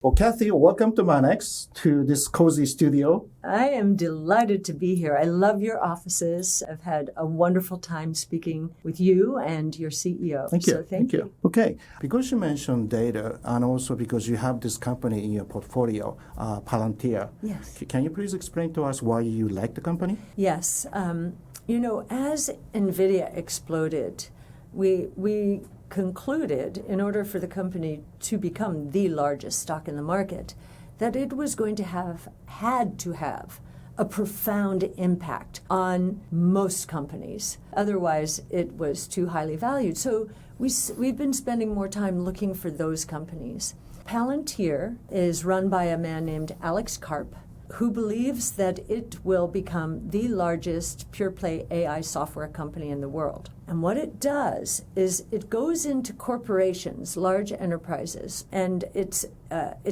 Well, Kathy, welcome to Manex, to this cozy studio. I am delighted to be here. I love your offices. I've had a wonderful time speaking with you and your CEO. Thank you. So thank you. Okay, because you mentioned data and also because you have this company in your portfolio, Palantir. Yes. Can you please explain to us why you like the company? Yes. As NVIDIA exploded, we concluded, in order for the company to become the largest stock in the market, that it was going to had to have a profound impact on most companies. Otherwise, it was too highly valued. So we've been spending more time looking for those companies. Palantir is run by a man named Alex Karp, who believes that it will become the largest pure-play AI software company in the world. And what it does is it goes into corporations, large enterprises, and it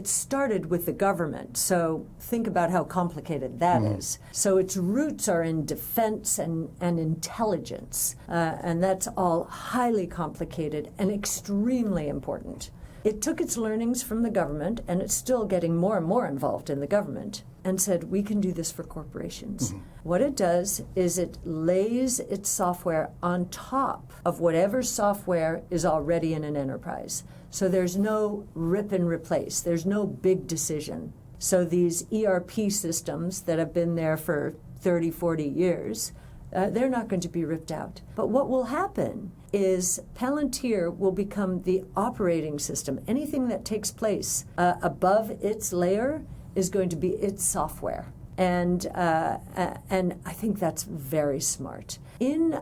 started with the government. So think about how complicated that is. So its roots are in defense and intelligence, and that's all highly complicated and extremely important. It took its learnings from the government, and it's still getting more and more involved in the government, and said, we can do this for corporations. What it does is it lays its software on top of whatever software is already in an enterprise. So there's no rip and replace. There's no big decision. So these ERP systems that have been there for 30, 40 years, they're not going to be ripped out. But what will happen is Palantir will become the operating system. Anything that takes place above its layer is going to be its software. And I think that's very smart. In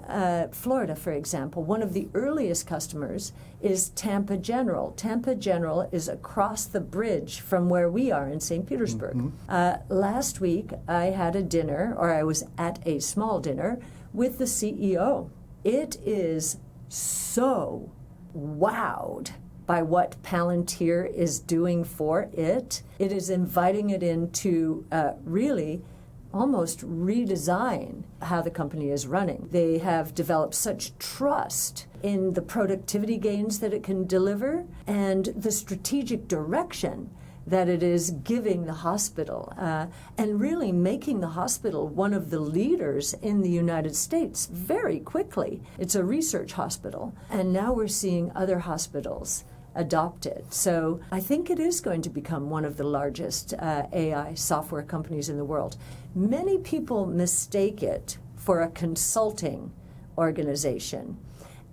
Florida, for example, one of the earliest customers is Tampa General. Tampa General is across the bridge from where we are in St. Petersburg. Last week, I had a dinner, or I was at a small dinner, with the CEO. It is so wowed by what Palantir is doing for it. It is inviting it in to really almost redesign how the company is running. They have developed such trust in the productivity gains that it can deliver and the strategic direction that it is giving the hospital, and really making the hospital one of the leaders in the United States very quickly. It's a research hospital, and now we're seeing other hospitals adopt it. So I think it is going to become one of the largest AI software companies in the world. Many people mistake it for a consulting organization,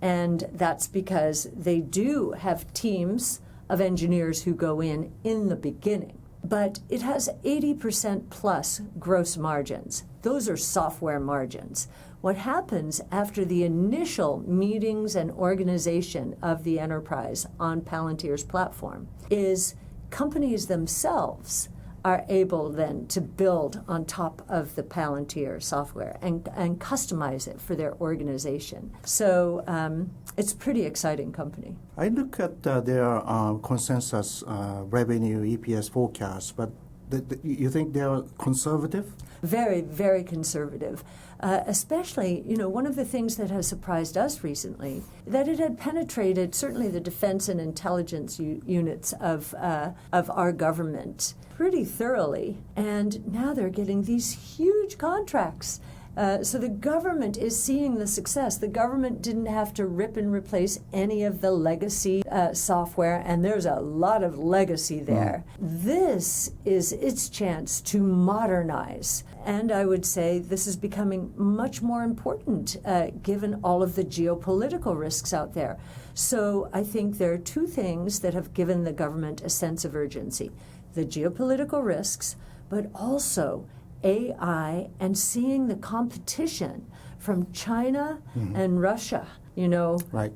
and that's because they do have teams of engineers who go in the beginning. But it has 80% plus gross margins. Those are software margins. What happens after the initial meetings and organization of the enterprise on Palantir's platform is companies themselves are able then to build on top of the Palantir software and customize it for their organization. So it's a pretty exciting company. I look at their consensus revenue EPS forecast, but you think they are conservative? Very, very conservative. Especially, one of the things that has surprised us recently, that it had penetrated certainly the defense and intelligence units of our government pretty thoroughly, and now they're getting these huge contracts. So the government is seeing the success. The government didn't have to rip and replace any of the legacy software, and there's a lot of legacy there. This is its chance to modernize. And I would say this is becoming much more important given all of the geopolitical risks out there. So I think there are two things that have given the government a sense of urgency: the geopolitical risks, but also AI and seeing the competition from China and Russia, Right.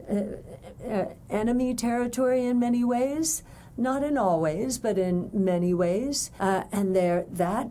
Enemy territory in many ways, not in all ways, but in many ways. And that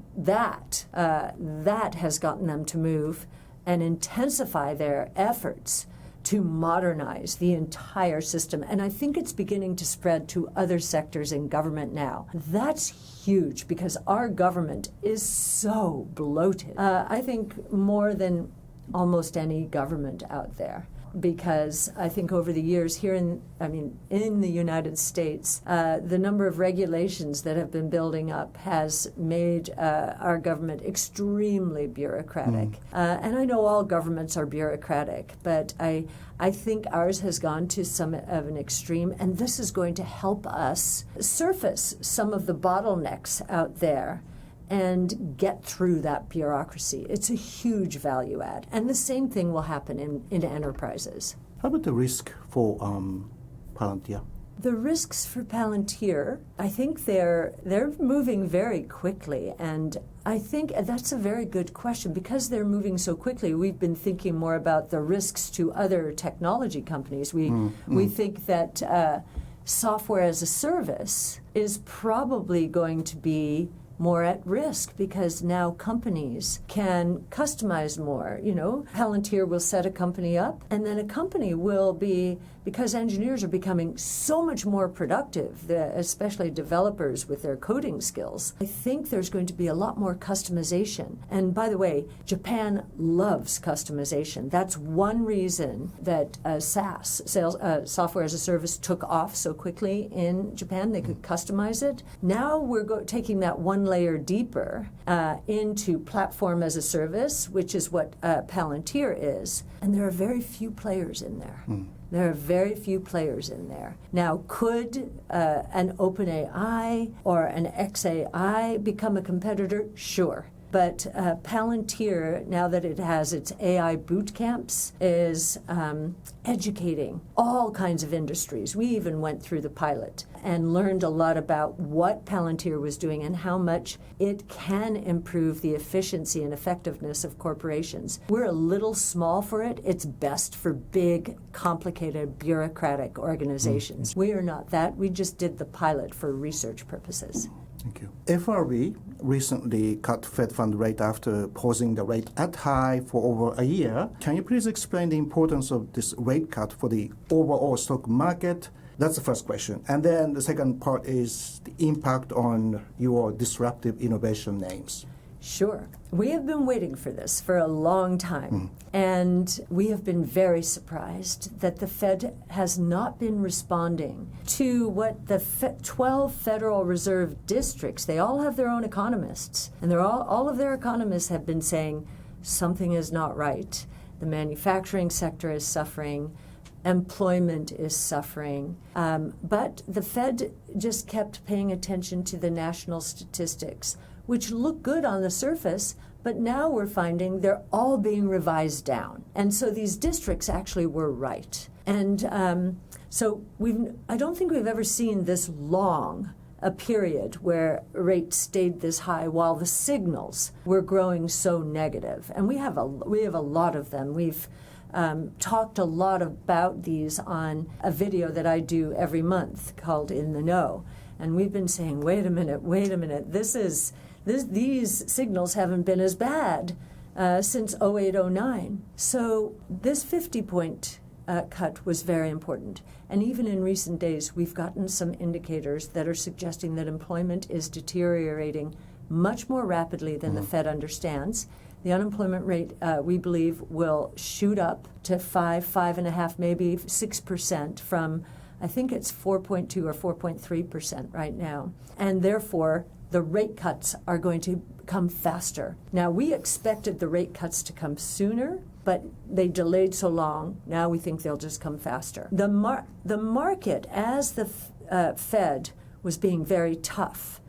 has gotten them to move and intensify their efforts to modernize the entire system. And I think it's beginning to spread to other sectors in government now. That's huge because our government is so bloated. I think more than almost any government out there. because I think over the years here in the United States, the number of regulations that have been building up has made our government extremely bureaucratic. And I know all governments are bureaucratic, but I think ours has gone to some of an extreme, and this is going to help us surface some of the bottlenecks out there and get through that bureaucracy. It's a huge value add. And the same thing will happen in enterprises. How about the risk for Palantir? The risks for Palantir, I think they're moving very quickly, and I think that's a very good question. Because they're moving so quickly, we've been thinking more about the risks to other technology companies. We think that software as a service is probably going to be more at risk because now companies can customize more. Palantir will set a company up, and then a company will be, because engineers are becoming so much more productive, especially developers with their coding skills, I think there's going to be a lot more customization. And by the way, Japan loves customization. That's one reason that SaaS, software as a service, took off so quickly in Japan. They could customize it. Now we're taking that one layer deeper into platform as a service, which is what Palantir is. And there are very few players in there. There are very few players in there. Now, could an OpenAI or an xAI become a competitor? Sure. But Palantir, now that it has its AI boot camps, is educating all kinds of industries. We even went through the pilot and learned a lot about what Palantir was doing and how much it can improve the efficiency and effectiveness of corporations. We're a little small for it. It's best for big, complicated, bureaucratic organizations. We are not that. We just did the pilot for research purposes. Thank you. FRB recently cut Fed fund rate after pausing the rate at high for over a year. Can you please explain the importance of this rate cut for the overall stock market? That's the first question. And then the second part is the impact on your disruptive innovation names. Sure. We have been waiting for this for a long time, and we have been very surprised that the Fed has not been responding to what the 12 Federal Reserve districts, they all have their own economists, and all of their economists have been saying something is not right. The manufacturing sector is suffering. Employment is suffering. But the Fed just kept paying attention to the national statistics, which look good on the surface, but now we're finding they're all being revised down. And so these districts actually were right. And so I don't think we've ever seen this long a period where rates stayed this high while the signals were growing so negative. And we have a lot of them. We've talked a lot about these on a video that I do every month called In the Know. And we've been saying, wait a minute, these signals haven't been as bad since 08-09. So this 50-point cut was very important. And even in recent days, we've gotten some indicators that are suggesting that employment is deteriorating much more rapidly than the Fed understands. The unemployment rate, we believe, will shoot up to 5.5, maybe 6% from, I think it's 4.2 or 4.3% right now. And therefore, the rate cuts are going to come faster. Now, we expected the rate cuts to come sooner, but they delayed so long. Now we think they'll just come faster. The market, as the Fed was being very tough,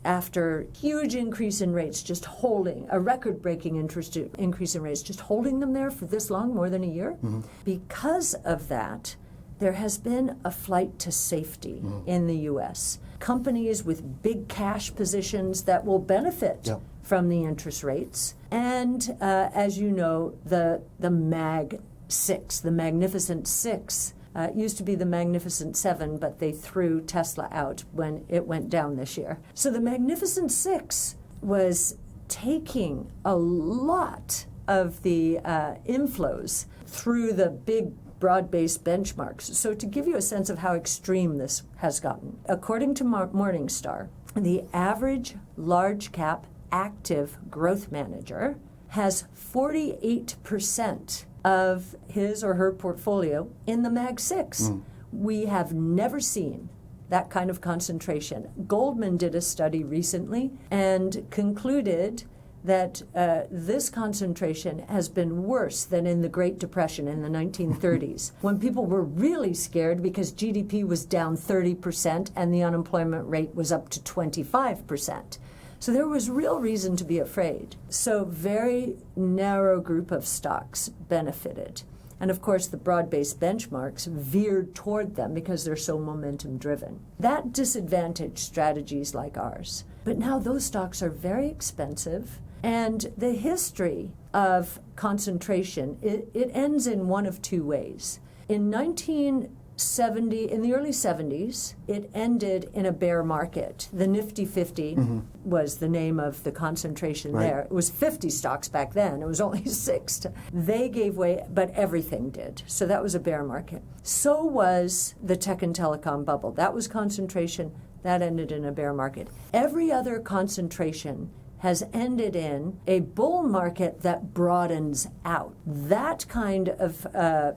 after huge increase in rates, just holding, a record-breaking increase in rates, just holding them there for this long, more than a year. Because of that, there has been a flight to safety in the U.S. Companies with big cash positions that will benefit from the interest rates. And as you know, the Mag 6, the Magnificent Six, used to be the Magnificent Seven, but they threw Tesla out when it went down this year. So the Magnificent Six was taking a lot of the inflows through the big broad-based benchmarks. So to give you a sense of how extreme this has gotten, according to Morningstar, the average large cap active growth manager has 48% of his or her portfolio in the Mag 6. We have never seen that kind of concentration. Goldman did a study recently and concluded that this concentration has been worse than in the Great Depression in the 1930s, when people were really scared because GDP was down 30% and the unemployment rate was up to 25%. So there was real reason to be afraid. So very narrow group of stocks benefited. And of course, the broad-based benchmarks veered toward them because they're so momentum-driven. That disadvantaged strategies like ours. But now those stocks are very expensive. And the history of concentration, it ends in one of two ways. In the early 70s, it ended in a bear market. The Nifty 50 was the name of the concentration there. It was 50 stocks back then. It was only 6. They gave way, but everything did. So that was a bear market. So was the tech and telecom bubble. That was concentration. That ended in a bear market. Every other concentration has ended in a bull market that broadens out. That kind of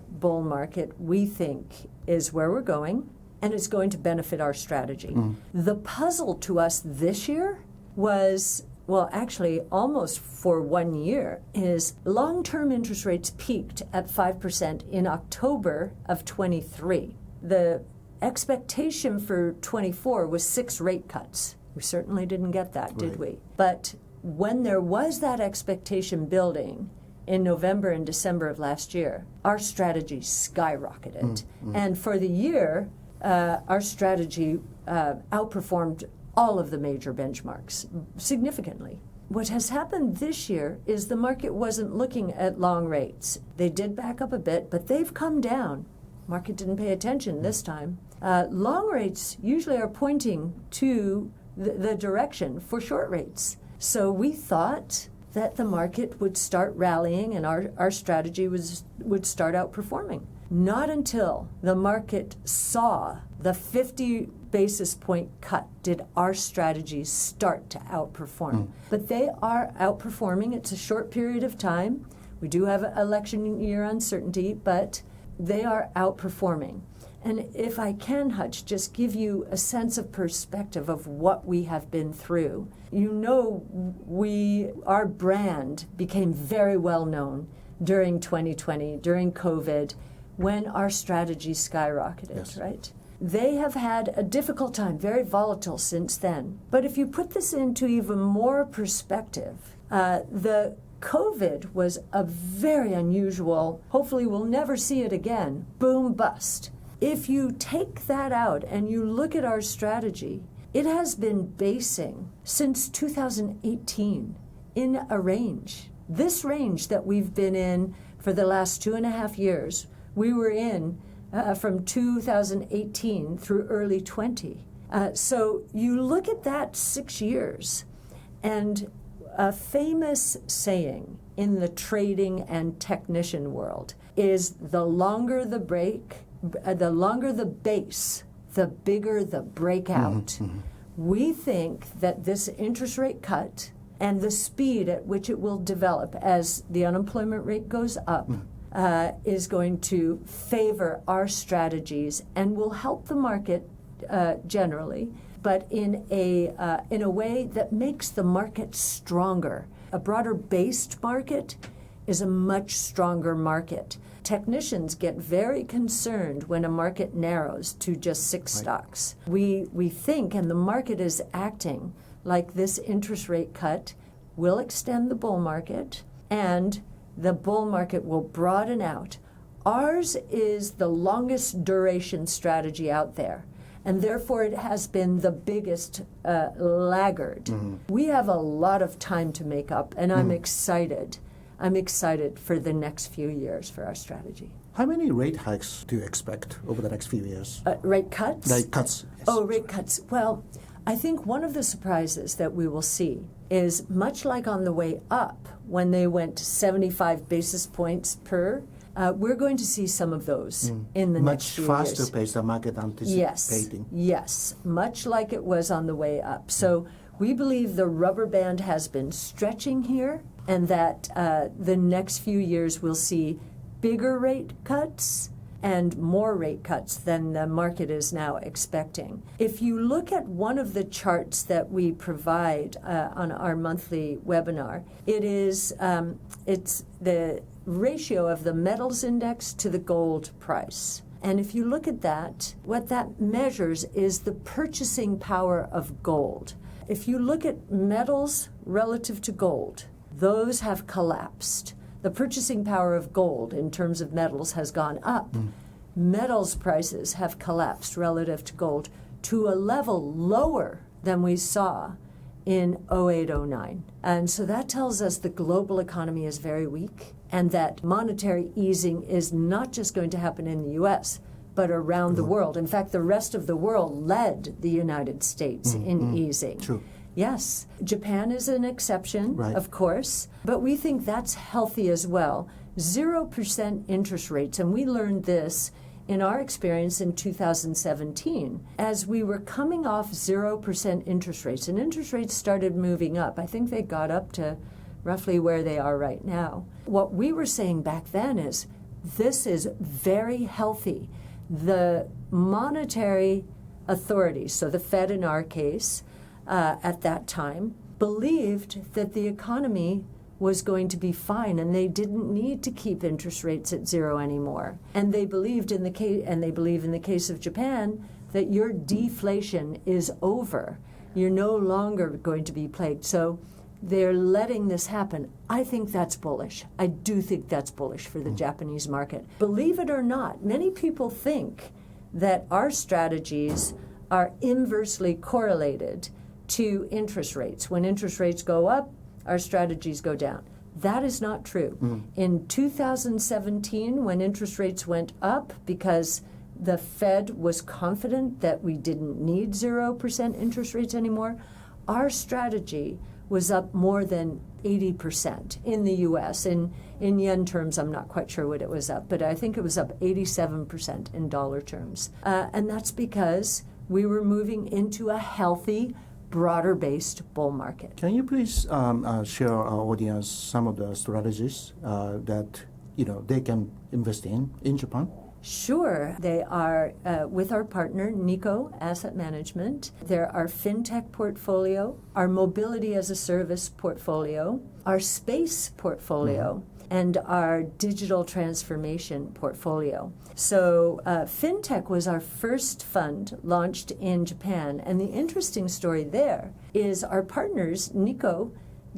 bull market, we think, is where we're going, and it's going to benefit our strategy. The puzzle to us this year was, well, actually almost for 1 year, is long-term interest rates peaked at 5% in October of 23. The expectation for 24 was 6 rate cuts. We certainly didn't get that, did we? But when there was that expectation building in November and December of last year, our strategy skyrocketed. And for the year, our strategy outperformed all of the major benchmarks significantly. What has happened this year is the market wasn't looking at long rates. They did back up a bit, but they've come down. Market didn't pay attention this time. Long rates usually are pointing to the direction for short rates. So we thought that the market would start rallying and our strategy would start outperforming. Not until the market saw the 50 basis point cut did our strategies start to outperform. But they are outperforming. It's a short period of time. We do have election year uncertainty, but they are outperforming. And if I can, Hutch, just give you a sense of perspective of what we have been through. You know, our brand became very well known during 2020, during COVID, when our strategy skyrocketed, right? They have had a difficult time, very volatile since then. But if you put this into even more perspective, the COVID was a very unusual, hopefully we'll never see it again, boom bust. If you take that out and you look at our strategy, it has been basing since 2018 in a range. This range that we've been in for the last 2.5 years, we were in from 2018 through early 20. So you look at that 6 years, and a famous saying in the trading and technician world is the longer the break, the longer the base, the bigger the breakout. We think that this interest rate cut and the speed at which it will develop as the unemployment rate goes up is going to favor our strategies and will help the market generally, but in a way that makes the market stronger. A broader based market is a much stronger market. Technicians get very concerned when a market narrows to just 6 stocks. We think, and the market is acting, like this interest rate cut will extend the bull market, and the bull market will broaden out. Ours is the longest duration strategy out there, and therefore it has been the biggest laggard. We have a lot of time to make up, and I'm excited. I'm excited for the next few years for our strategy. How many rate hikes do you expect over the next few years? Rate cuts? Rate cuts. Yes. Oh, rate cuts. Well, I think one of the surprises that we will see is much like on the way up when they went 75 basis points per, we're going to see some of those in the next few years. Much faster pace than market anticipating. Yes, much like it was on the way up. So we believe the rubber band has been stretching here, and that the next few years we'll see bigger rate cuts and more rate cuts than the market is now expecting. If you look at one of the charts that we provide on our monthly webinar, it's the ratio of the metals index to the gold price. And if you look at that, what that measures is the purchasing power of gold. If you look at metals relative to gold, those have collapsed. The purchasing power of gold in terms of metals has gone up. Metals prices have collapsed relative to gold to a level lower than we saw in 08-09. And so that tells us the global economy is very weak and that monetary easing is not just going to happen in the U.S., but around the world. In fact, the rest of the world led the United States in easing. True. Yes, Japan is an exception, right, of course, but we think that's healthy as well. 0% interest rates, and we learned this in our experience in 2017, as we were coming off 0% interest rates, and interest rates started moving up. I think they got up to roughly where they are right now. What we were saying back then is, this is very healthy. The monetary authorities, so the Fed in our case, at that time, believed that the economy was going to be fine, and they didn't need to keep interest rates at zero anymore. And they believed in the case, and they believe in the case of Japan, that your deflation is over. You're no longer going to be plagued. So they're letting this happen. I think that's bullish. I do think that's bullish for the Japanese market. Believe it or not, many people think that our strategies are inversely correlated to interest rates. When interest rates go up, our strategies go down. That is not true. In 2017, when interest rates went up because the Fed was confident that we didn't need 0% interest rates anymore, our strategy was up more than 80% in the U.S. In yen terms, I'm not quite sure what it was up, but I think it was up 87% in dollar terms. And that's because we were moving into a healthy, broader-based bull market. Can you please share our audience some of the strategies that they can invest in Japan? Sure. They are with our partner, Nikko Asset Management. There are fintech portfolio, our mobility as a service portfolio, our space portfolio, and our digital transformation portfolio. So fintech was our first fund launched in Japan. And the interesting story there is our partners, Nikko,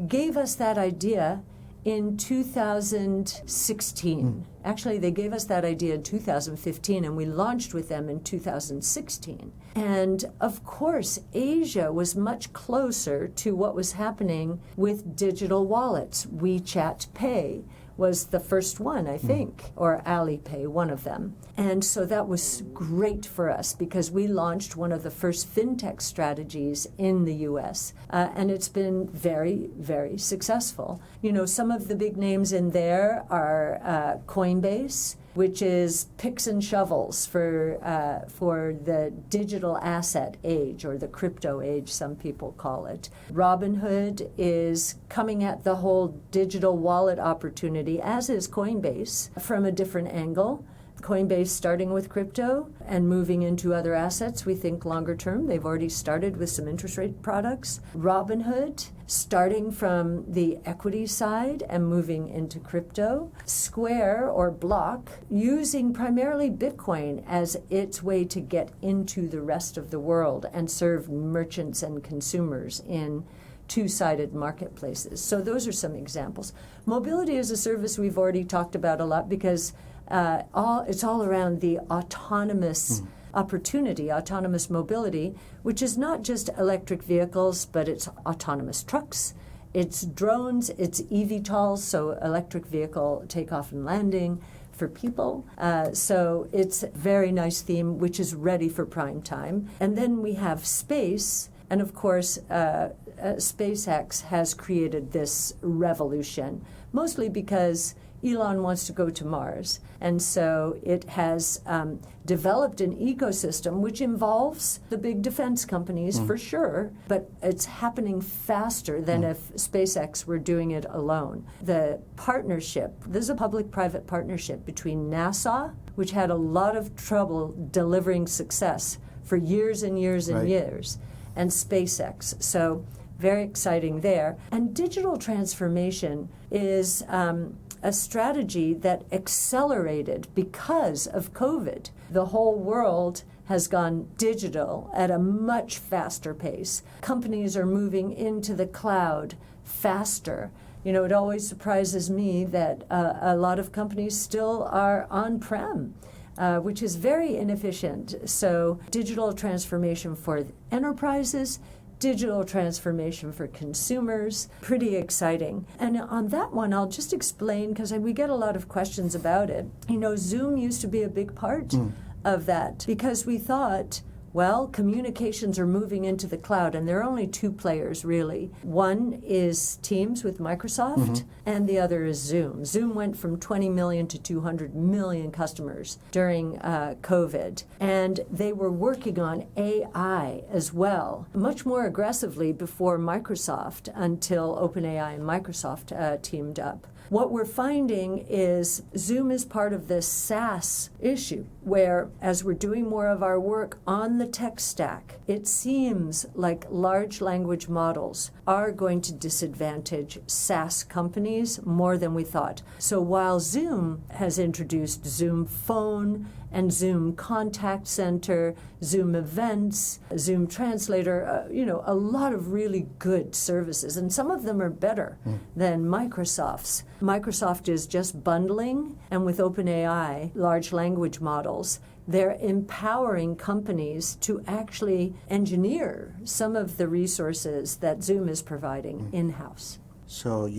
gave us that idea in 2016. Actually, they gave us that idea in 2015, and we launched with them in 2016. And of course, Asia was much closer to what was happening with digital wallets. WeChat Pay was the first one, I think, or Alipay, one of them. And so that was great for us because we launched one of the first fintech strategies in the U.S. And it's been very, very successful. Some of the big names in there are Coinbase, which is picks and shovels for the digital asset age, or the crypto age, some people call it. Robinhood is coming at the whole digital wallet opportunity, as is Coinbase, from a different angle. Coinbase starting with crypto and moving into other assets, we think longer term. They've already started with some interest rate products. Robinhood starting from the equity side and moving into crypto. Square or Block using primarily Bitcoin as its way to get into the rest of the world and serve merchants and consumers in two-sided marketplaces. So those are some examples. Mobility as a service we've already talked about a lot because it's all around the autonomous opportunity, autonomous mobility, which is not just electric vehicles, but it's autonomous trucks, it's drones, it's eVTOLs, so electric vehicle takeoff and landing for people. So it's a very nice theme, which is ready for prime time. And then we have space, and of course, SpaceX has created this revolution, mostly because Elon wants to go to Mars. And so it has developed an ecosystem which involves the big defense companies for sure, but it's happening faster than if SpaceX were doing it alone. The partnership, there's a public-private partnership between NASA, which had a lot of trouble delivering success for years and years and years, and SpaceX. So very exciting there. And digital transformation is a strategy that accelerated because of COVID. The whole world has gone digital at a much faster pace. Companies are moving into the cloud faster. You know, it always surprises me that a lot of companies still are on-prem, which is very inefficient. So digital transformation for enterprises, digital transformation for consumers, pretty exciting. And on that one, I'll just explain, because we get a lot of questions about it. You know, Zoom used to be a big part of that, because we thought, well, communications are moving into the cloud, and there are only two players, really. One is Teams with Microsoft, and the other is Zoom. Zoom went from 20 million to 200 million customers during COVID, and they were working on AI as well, much more aggressively before Microsoft, until OpenAI and Microsoft teamed up. What we're finding is Zoom is part of this SaaS issue, where as we're doing more of our work on the tech stack, it seems like large language models are going to disadvantage SaaS companies more than we thought. So while Zoom has introduced Zoom Phone and Zoom Contact Center, Zoom Events, Zoom Translator, you know, a lot of really good services. And some of them are better than Microsoft's. Microsoft is just bundling, and with OpenAI, large language models, they're empowering companies to actually engineer some of the resources that Zoom is providing in-house. So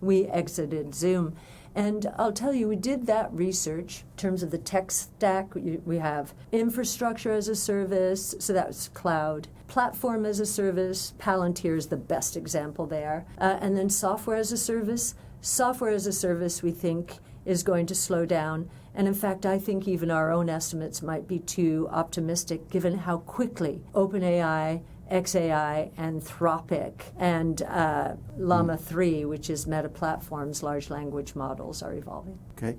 We exited Zoom. And I'll tell you, we did that research in terms of the tech stack. We have infrastructure as a service, so that's cloud. Platform as a service, Palantir is the best example there. And then software as a service. Software as a service, we think, is going to slow down. And in fact, I think even our own estimates might be too optimistic, given how quickly OpenAI, XAI, Anthropic, and Llama 3, which is Meta Platforms' large language models, are evolving. Okay.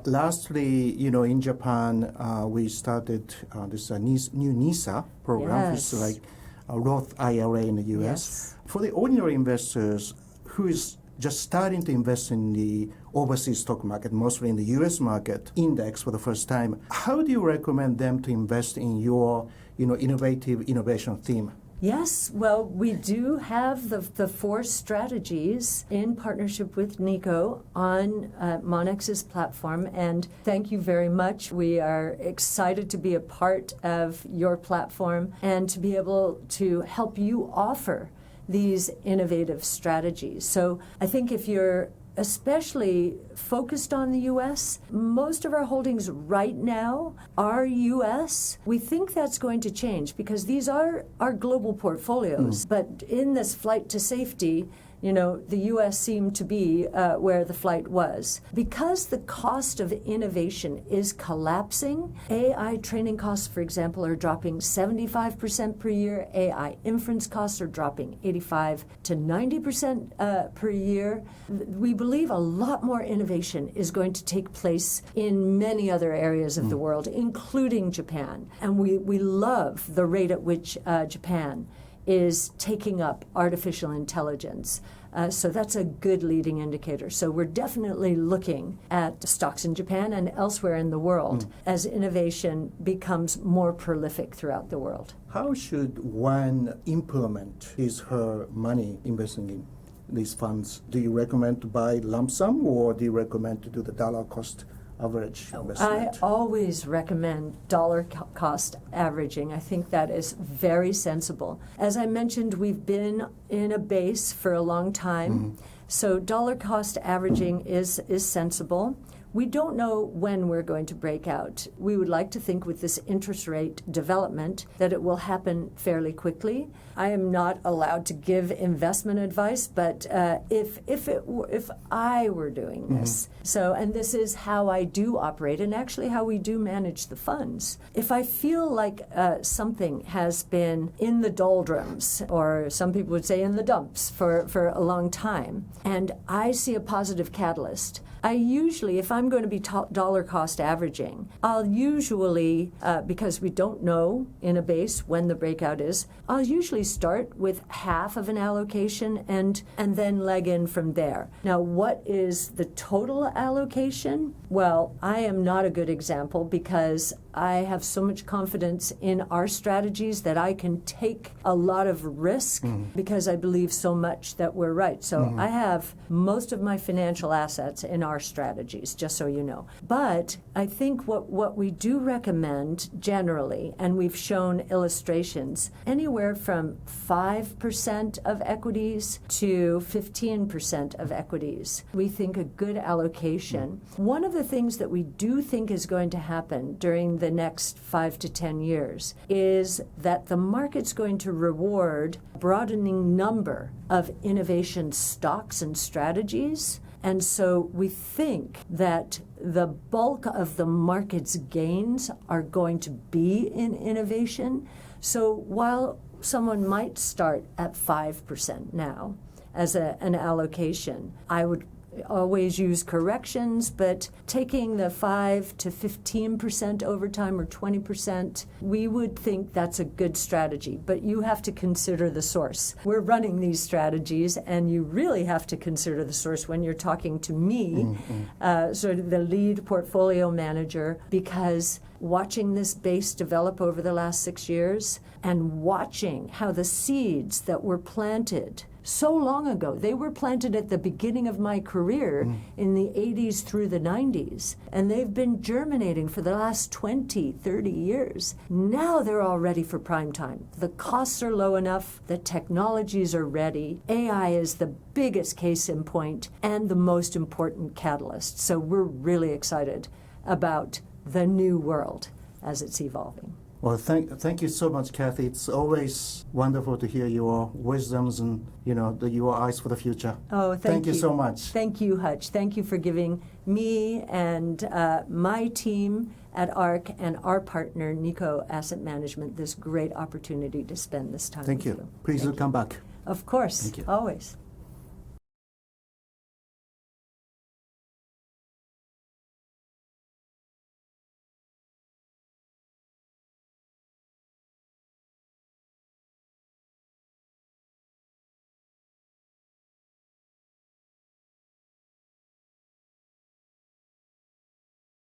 Lastly, you know, in Japan, we started this new NISA program, which is like a Roth IRA in the U.S. Yes. For the ordinary investors who is just starting to invest in the overseas stock market, mostly in the U.S. market index for the first time, how do you recommend them to invest in your, you know, innovative innovation theme? Yes, well, we do have the four strategies in partnership with Nico on Monex's platform, and thank you very much. We are excited to be a part of your platform and to be able to help you offer these innovative strategies. So I think if you're especially focused on the U.S., most of our holdings right now are U.S. We think that's going to change because these are our global portfolios. But in this flight to safety, you know, the U.S. seemed to be where the flight was. Because the cost of innovation is collapsing, AI training costs, for example, are dropping 75% per year. AI inference costs are dropping 85 to 90% per year. We believe a lot more innovation is going to take place in many other areas of the world, including Japan. And we love the rate at which Japan is taking up artificial intelligence. So that's a good leading indicator. So we're definitely looking at stocks in Japan and elsewhere in the world as innovation becomes more prolific throughout the world. How should one implement her money investing in these funds? Do you recommend to buy lump sum, or do you recommend to do the dollar cost average investment? I always recommend dollar cost averaging. I think that is very sensible. As I mentioned, we've been in a base for a long time, so dollar cost averaging is sensible. we don't know when we're going to break out. We would like to think with this interest rate development that it will happen fairly quickly. I am not allowed to give investment advice, but if I were doing this, and this is how I do operate and actually how we do manage the funds. If I feel like something has been in the doldrums, or some people would say in the dumps for a long time, and I see a positive catalyst, I usually, if I'm going to be dollar cost averaging, I'll usually, because we don't know in a base when the breakout is, I'll usually start with half of an allocation and then leg in from there. Now, what is the total allocation? Well, I am not a good example because I have so much confidence in our strategies that I can take a lot of risk because I believe so much that we're right. So I have most of my financial assets in our strategies, just so you know. But I think what we do recommend generally, and we've shown illustrations, anywhere from 5% of equities to 15% of equities. We think a good allocation. One of the things that we do think is going to happen during the next 5 to 10 years is that the market's going to reward a broadening number of innovation stocks and strategies. And so we think that the bulk of the market's gains are going to be in innovation. So while someone might start at 5% now as an allocation, I would always use corrections, but taking the 5 to 15% over time or 20%, we would think that's a good strategy. But you have to consider the source. We're running these strategies, and you really have to consider the source when you're talking to me, sort of the lead portfolio manager, because watching this base develop over the last 6 years and watching how the seeds that were planted so long ago, they were planted at the beginning of my career in the 80s through the 90s, and they've been germinating for the last 20, 30 years. Now they're all ready for prime time. The costs are low enough, the technologies are ready. AI is the biggest case in point and the most important catalyst. So we're really excited about the new world as it's evolving. Well, thank you so much, Kathy. It's always wonderful to hear your wisdoms and, your eyes for the future. Oh, thank you so much. Thank you, Hutch. Thank you for giving me and my team at ARC and our partner, Nikko Asset Management, this great opportunity to spend this time with you. Thank you. Please do come back. Of course. Thank you. Always.